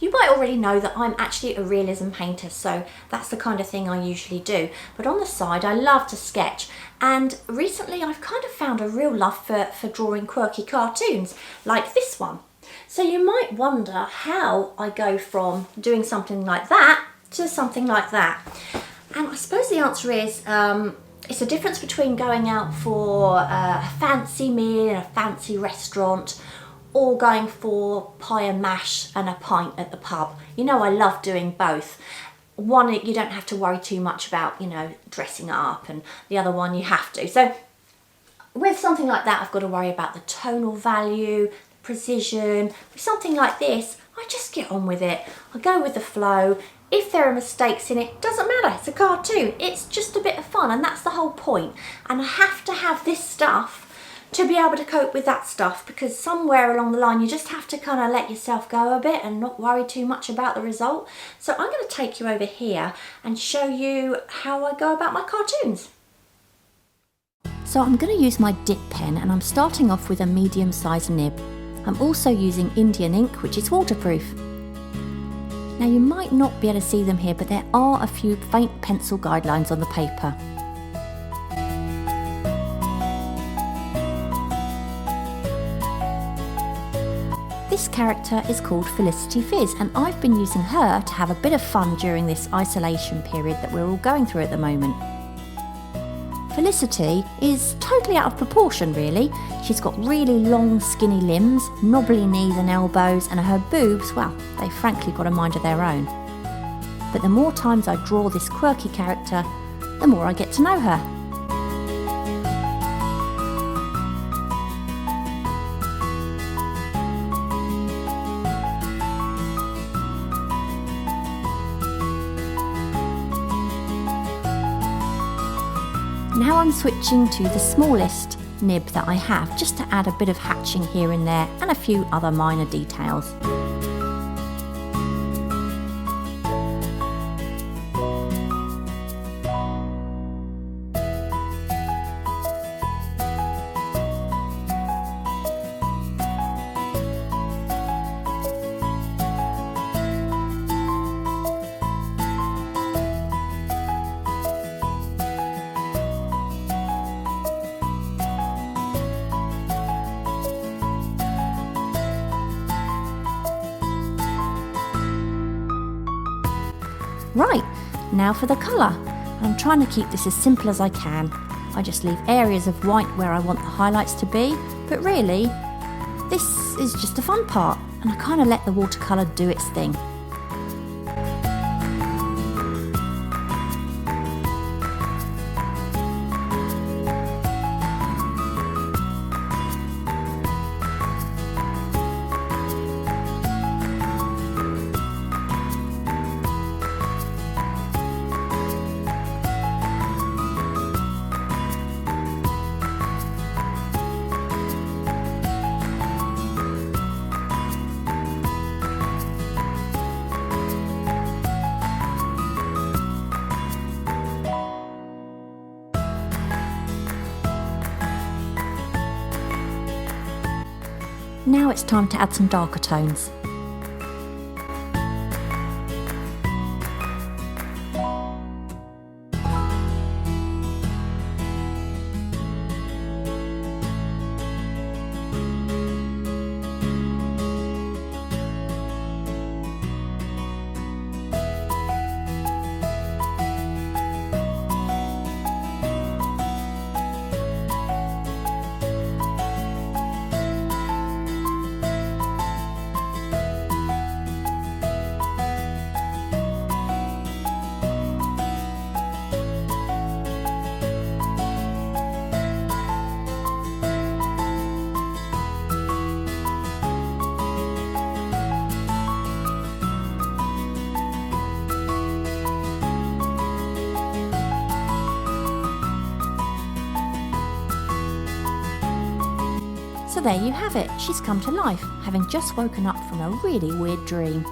You might already know that I'm actually a realism painter, so that's the kind of thing I usually do. But on the side, I love to sketch, and recently I've kind of found a real love for drawing quirky cartoons, like this one. So you might wonder how I go from doing something like that to something like that. And I suppose the answer is, it's a difference between going out for a fancy meal in a fancy restaurant or going for pie and mash and a pint at the pub. You know, I love doing both. One, you don't have to worry too much about, you know, dressing up, and the other one you have to. So with something like that, I've got to worry about the tonal value, precision. With something like this, I just get on with it. I go with the flow. If there are mistakes in it, doesn't matter. It's a cartoon. It's just a bit of fun, and that's the whole point. And I have to have this stuff to be able to cope with that stuff, because somewhere along the line you just have to kind of let yourself go a bit and not worry too much about the result. So I'm going to take you over here and show you how I go about my cartoons. So I'm going to use my dip pen, and I'm starting off with a medium-sized nib. I'm also using Indian ink, which is waterproof. Now you might not be able to see them here, but there are a few faint pencil guidelines on the paper. This character is called Felicity Fizz, and I've been using her to have a bit of fun during this isolation period that we're all going through at the moment. Felicity is totally out of proportion, really. She's got really long skinny limbs, knobbly knees and elbows, and her boobs, well, they've frankly got a mind of their own. But the more times I draw this quirky character, the more I get to know her. Now I'm switching to the smallest nib that I have, just to add a bit of hatching here and there and a few other minor details. Right, now for the colour. I'm trying to keep this as simple as I can. I just leave areas of white where I want the highlights to be, but really, this is just the fun part, and I kind of let the watercolour do its thing. Now it's time to add some darker tones. So there you have it, she's come to life, having just woken up from a really weird dream.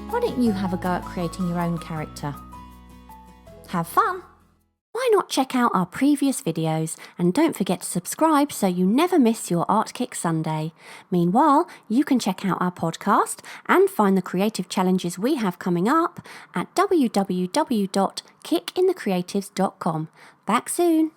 Why don't you have a go at creating your own character? Have fun! Why not check out our previous videos and don't forget to subscribe so you never miss your Art Kick Sunday. Meanwhile, you can check out our podcast and find the creative challenges we have coming up at www.kickinthecreatives.com. Back soon.